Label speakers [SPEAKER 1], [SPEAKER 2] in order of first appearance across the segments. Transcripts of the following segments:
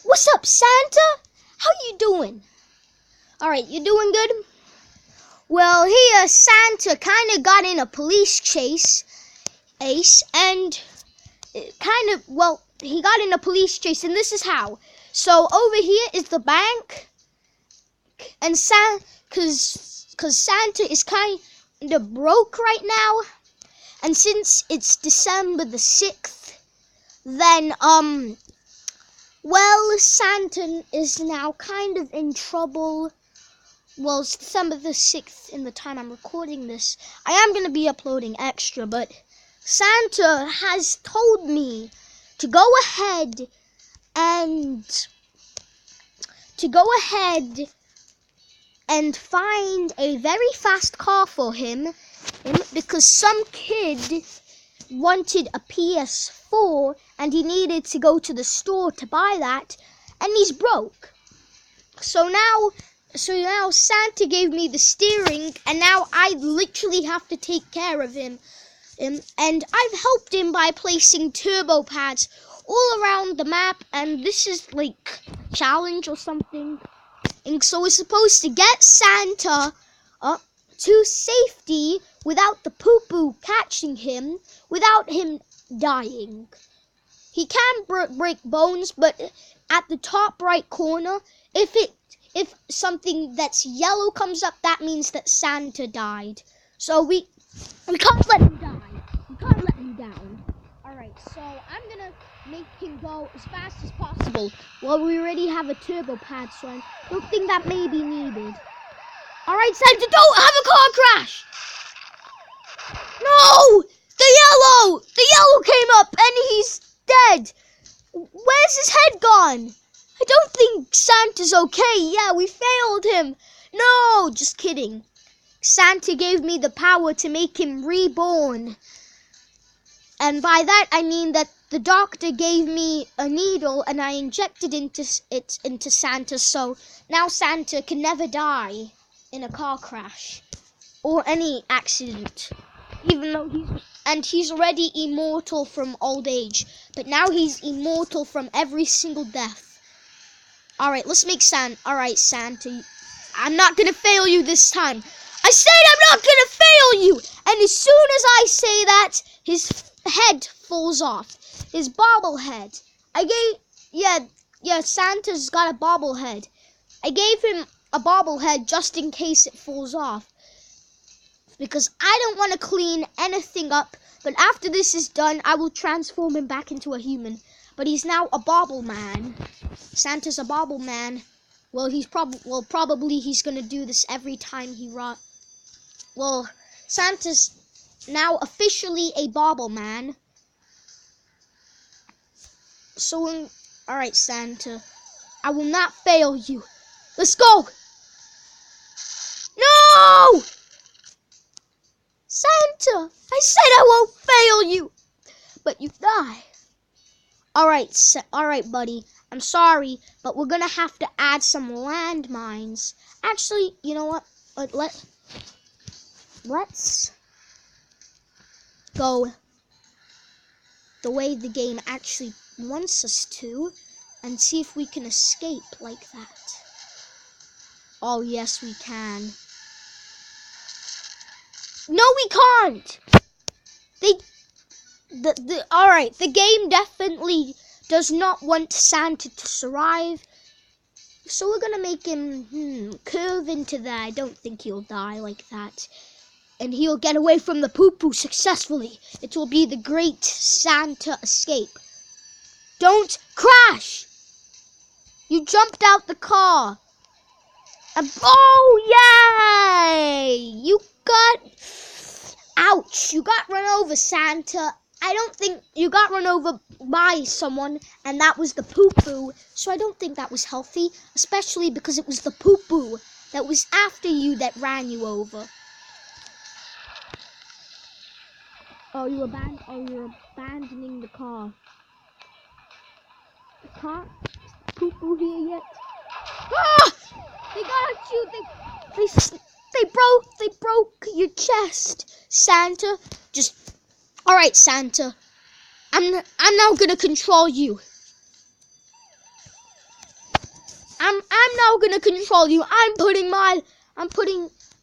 [SPEAKER 1] What's up, Santa? How you doing? Alright, you doing good? Well, here, Santa kind of got in a police chase, and he got in a police chase, and this is how. So, over here is the bank, and cause Santa is kind of broke right now, and since it's December the 6th, then, well, Santa is now kind of in trouble. Well, it's December the 6th in the time I'm recording this. I am going to be uploading extra, but Santa has told me to go ahead and find a very fast car for him because some kid wanted a PS4 and he needed to go to the store to buy that, and he's broke. So now Santa gave me the steering, and now I literally have to take care of him. And I've helped him by placing turbo pads all around the map, and this is like challenge or something. And so we're supposed to get Santa up to safety without the poo-poo catching him, without him dying. He can break bones, but at the top right corner, if something that's yellow comes up, that means that Santa died. So we can't let him die. We can't let him down. Alright, so I'm gonna make him go as fast as possible. Well, we already have a turbo pad, so I don't think that may be needed. Alright, Santa, don't have a car crash! No! The yellow came up and he's dead. Where's his head gone? I don't think Santa's okay. Yeah, we failed him. No, just kidding. Santa gave me the power to make him reborn. And by that, I mean that the doctor gave me a needle and I injected it into Santa, so now Santa can never die in a car crash or any accident. Even though he's already immortal from old age, but now he's immortal from every single death. Alright, let's make Santa. Alright, Santa, I'm not gonna fail you this time. I said I'm not gonna fail you! And as soon as I say that, his head falls off. His bobblehead. Santa's got a bobblehead. I gave him a bobblehead just in case it falls off, because I don't want to clean anything up, but after this is done, I will transform him back into a human. But he's now a bobble man. Santa's a bobble man. Well, probably he's gonna do this every time he Well, Santa's now officially a bobble man. So, alright, Santa, I will not fail you. Let's go! No! Santa, I said I won't fail you, but you die. Alright, buddy, I'm sorry, but we're gonna have to add some landmines. Actually, you know what? Let's go the way the game actually wants us to and see if we can escape like that. Oh, yes, we can. No, we can't! Alright, the game definitely does not want Santa to survive. So we're gonna make him curve into there. I don't think he'll die like that. And he'll get away from the poo-poo successfully. It will be the great Santa escape. Don't crash! You jumped out the car. And oh, yay! You got... Ouch! You got run over, Santa. I don't think you got run over by someone, and that was the poo-poo. So I don't think that was healthy, especially because it was the poo-poo that was after you that ran you over. Oh, you're abandoning the car. The car? Poo-poo here yet? Ah! They got you. They broke your chest, Santa. Alright, Santa. I'm now gonna control you. I'm now gonna control you.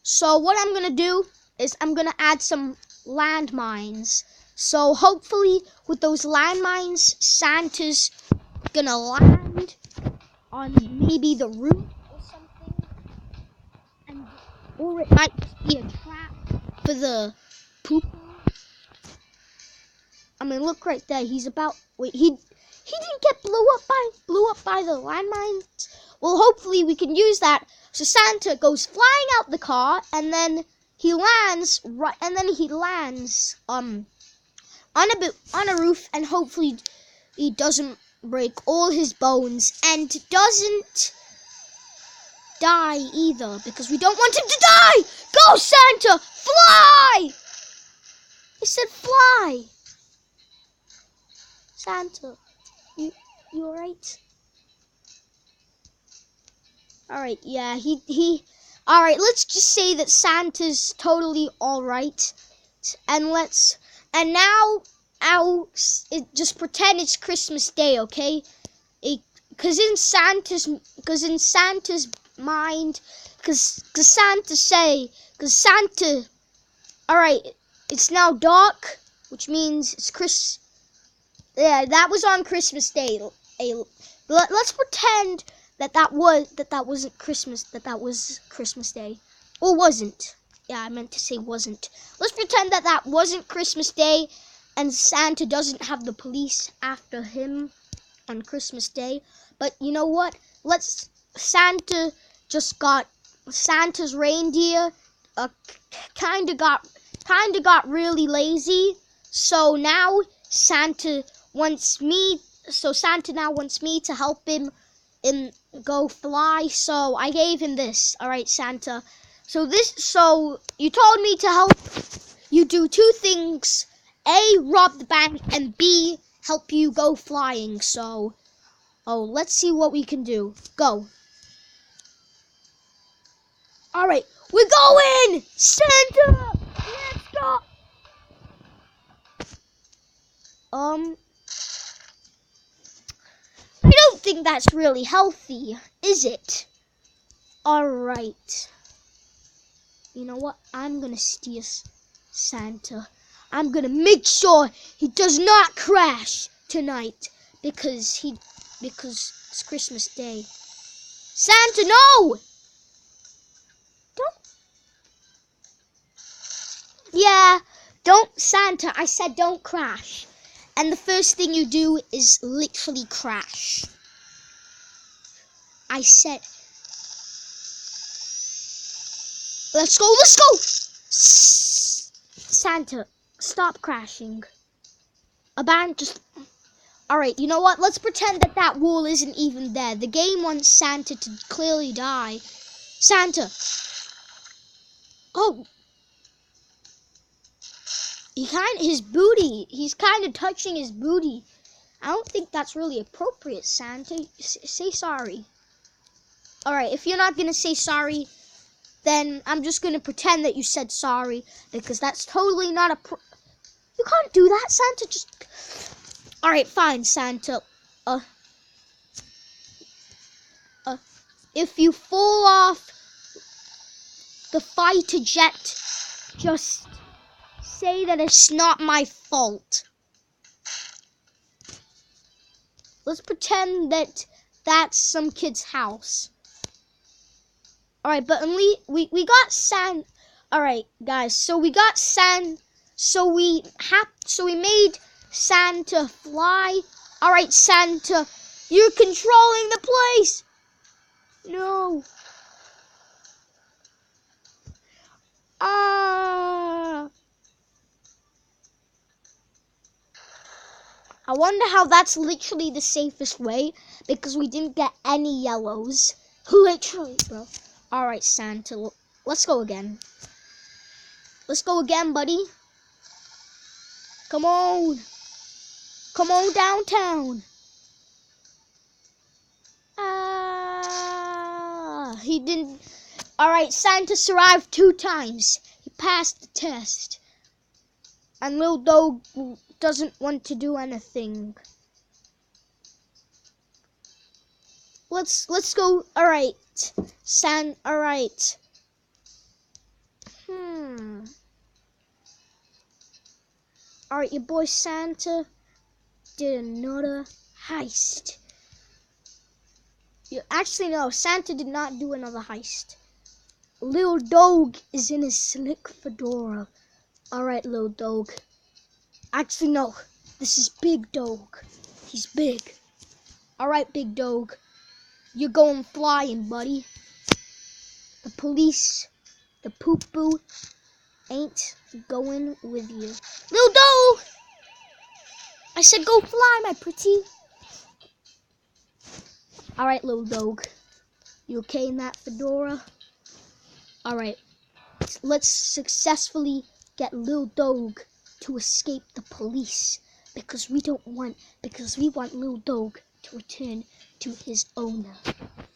[SPEAKER 1] So what I'm gonna do is I'm gonna add some landmines. So hopefully with those landmines, Santa's gonna land on maybe the roof or something, or it might be a trap for the poop. I mean, look right there. He's about. Wait, he didn't get blew up by the landmines. Well, hopefully we can use that. So Santa goes flying out the car, and then he lands on a roof, and hopefully he doesn't break all his bones and doesn't die either, because we don't want him to die. Go, Santa, fly! I said fly. Santa, you alright? Alright, yeah, alright, let's just say that Santa's totally alright. And now just pretend it's Christmas Day, okay? Cause in Santa's mind, alright, it's now dark, which means it's yeah, that was on Christmas Day. Let's pretend that wasn't Christmas. That was Christmas Day, or wasn't. Yeah, I meant to say wasn't. Let's pretend that wasn't Christmas Day, and Santa doesn't have the police after him on Christmas Day. But you know what? Santa's reindeer kind of got really lazy. So now Santa now wants me to help him go fly. So I gave him this. All right, Santa. So you told me to help you do two things: A, rob the bank, and B, help you go flying. So, let's see what we can do. Go. All right, we're going, Santa. Let's go. I don't think that's really healthy, is it? Alright. You know what? I'm gonna steer Santa. I'm gonna make sure he does not crash tonight because it's Christmas Day. Santa, no! Don't, Santa, I said don't crash. And the first thing you do is literally crash. I said, let's go. Santa, stop crashing. Alright, you know what? Let's pretend that wall isn't even there. The game wants Santa to clearly die. Santa. Oh. He's kind of touching his booty. I don't think that's really appropriate, Santa. Say sorry. Alright, if you're not going to say sorry, then I'm just going to pretend that you said sorry, because that's totally not you can't do that, Santa. Alright, fine, Santa. If you fall off the fighter jet, just say that it's not my fault. Let's pretend that that's some kid's house. Alright, but we got Santa. Alright, guys, so we got Santa. So we made Santa fly. Alright, Santa, you're controlling the place. No. I wonder how that's literally the safest way, because we didn't get any yellows. Literally, bro. Alright, Santa, let's go again. Let's go again, buddy. Come on. Come on downtown. He didn't. Alright, Santa survived 2 times. He passed the test. And Lil Dog doesn't want to do anything. let's go. All right, all right. All right, your boy Santa did another heist. Actually, no, Santa did not do another heist. Lil Dog is in his slick fedora. All right, Lil Dog. Actually, no, this is Big Dog. He's big. All right, Big Dog. You're going flying, buddy. The police, the POOPOO, ain't going with you. Lil Dog! I said go fly, my pretty. All right, Lil Dog. You okay in that fedora? All right. Let's successfully get Lil Dog to escape the police because we want Lil Dog to return to his owner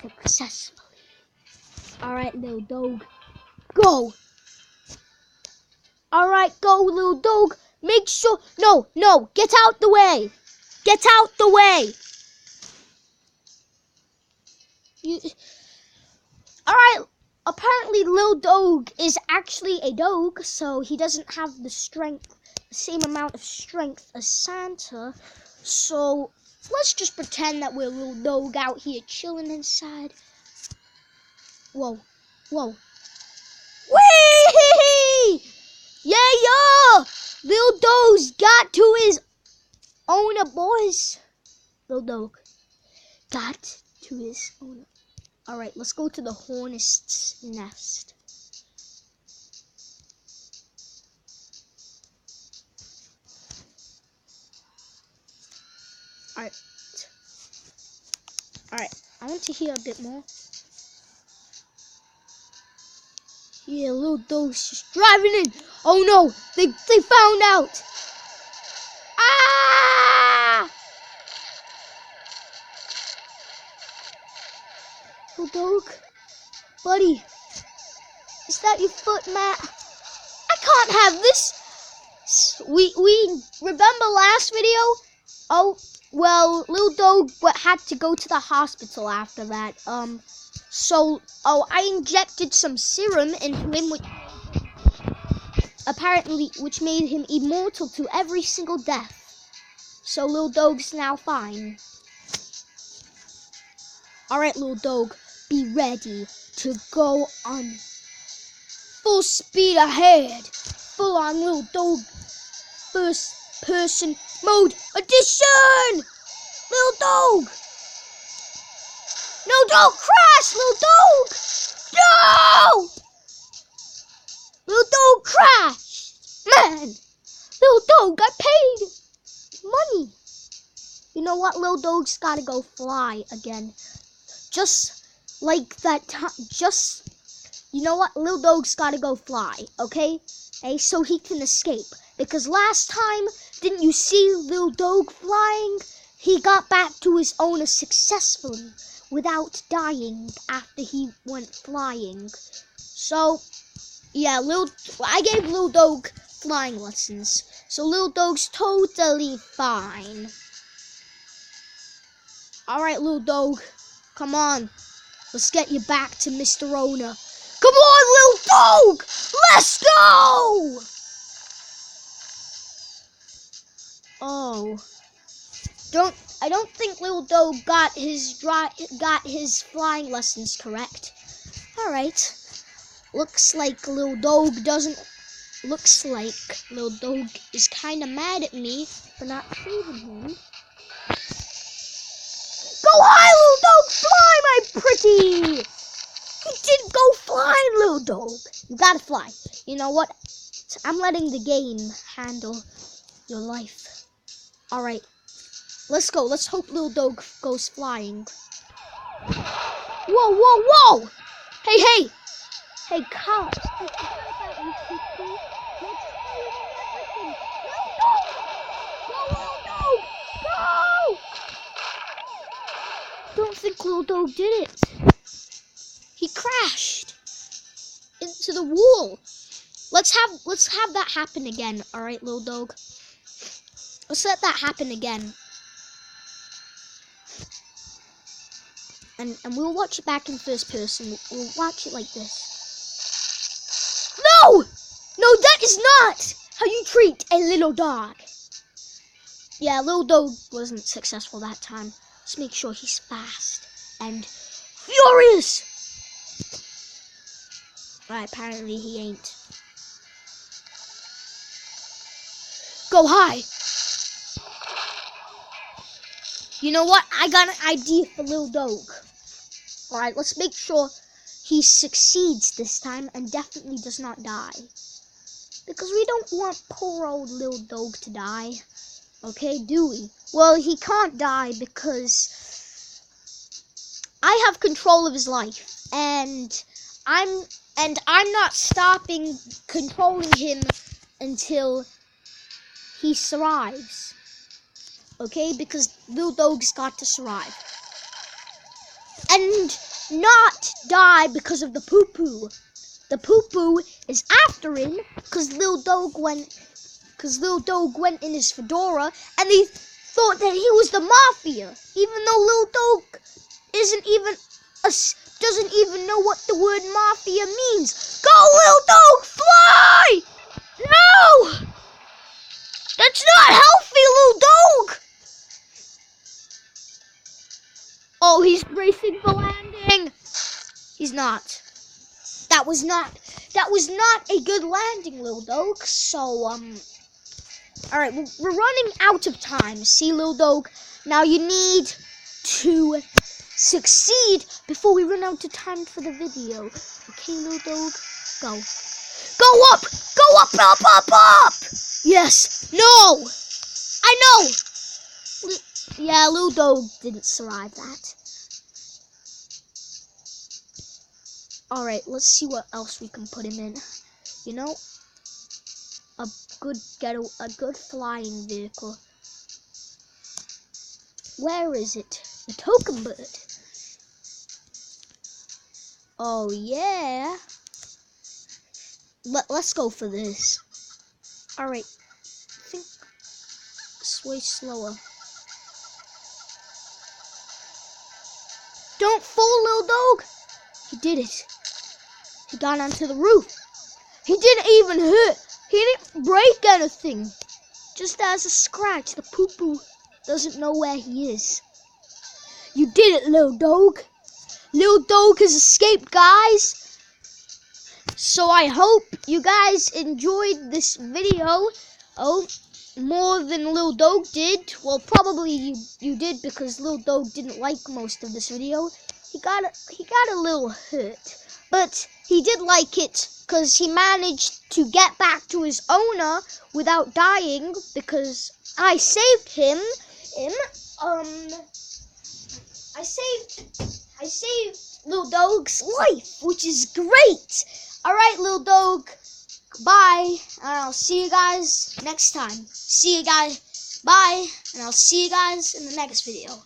[SPEAKER 1] successfully. All right, Lil Dog, go. All right, go, Lil Dog. Make sure, no, get out the way. Get out the way. All right. Apparently, Lil Dog is actually a dog, so he doesn't have the same amount of strength as Santa. So let's just pretend that we're Lil Dog out here chilling inside. Whoa. Whee! Yeah! Lil Dog's got to his owner, boys. Lil Dog got to his owner. All right, let's go to the hornet's nest. All right, I want to hear a bit more. Yeah, Lil Dog's just driving in. Oh no, they found out. Ah! Lil Dog, buddy, is that your foot, Matt? I can't have this. We remember last video? Oh, well, Lil Dog had to go to the hospital after that. I injected some serum into him, which made him immortal to every single death. So Lil Dog's now fine. All right, Lil Dog, be ready to go on full speed ahead. Full on Lil Dog first person mode edition. Lil Dog. No, don't crash, Lil Dog. No. Lil Dog crashed. Man, Lil Dog, I paid money. You know what? Lil Dog's gotta go fly again. Just like that time. You know what? Lil Dog's gotta go fly, okay? Hey, so he can escape. Because last time, didn't you see Lil Dog flying? He got back to his owner successfully without dying after he went flying. So, yeah, I gave Lil Dog flying lessons. So Lil Dog's totally fine. Alright, Lil Dog, come on. Let's get you back to Mr. Owner. Come on, Lil Dog! Let's go! Oh. I don't think Lil Dog got his flying lessons correct. Alright. Looks like Lil Dog is kinda mad at me for not saving him. Go high, Lil Dog! Fly, my pretty! You did go flying, Lil Dog. You gotta fly. You know what? I'm letting the game handle your life. Alright. Let's go. Let's hope Lil Dog goes flying. Whoa! Hey! Hey, cops. No! Don't think Lil Dog did it. He crashed into the wall. Let's have that happen again. All right, Lil Dog. Let's let that happen again. And we'll watch it back in first person. We'll watch it like this. No! No, that is not how you treat a little dog. Yeah, little dog wasn't successful that time. Just make sure he's fast and furious. Right, apparently he ain't. Go high. You know what? I got an idea for little dog. Alright, let's make sure he succeeds this time and definitely does not die. Because we don't want poor old little dog to die. Okay, do we? Well, he can't die because I have control of his life. And I'm not stopping controlling him until he survives. Okay, because little dog's got to survive. And not die because of the poo-poo. The poo-poo is after him because little dog went in his fedora and they thought that he was the mafia, even though little dog doesn't even know what the word mafia means. Go, little dog, fly! No! That's not healthy, little dog! Oh, he's bracing for landing. He's not. That was not a good landing, little dog. So, alright, we're running out of time. See, little dog? Now you need to succeed before we run out of time for the video. Okay, little dog? Go. Go up! Go up, up, up, up! Yes! No! I know! Yeah, little dog didn't survive that. Alright, let's see what else we can put him in. You know, a good flying vehicle. Where is it? The token bird. Oh yeah. Let's go for this. Alright. I think it's way slower. Don't fall, little dog. He did it. He got onto the roof. He didn't even hurt. He didn't break anything. Just as a scratch. The poo-poo doesn't know where he is. You did it, little dog. Little dog has escaped, guys. So I hope you guys enjoyed this video. Oh, more than Lil Dog did. Well, probably you did because Lil Dog didn't like most of this video. He got a little hurt, but he did like it because he managed to get back to his owner without dying because I saved him. I saved Lil Dog's life, which is great. All right, Lil Dog. Bye, and I'll see you guys next time. See you guys. Bye, and I'll see you guys in the next video.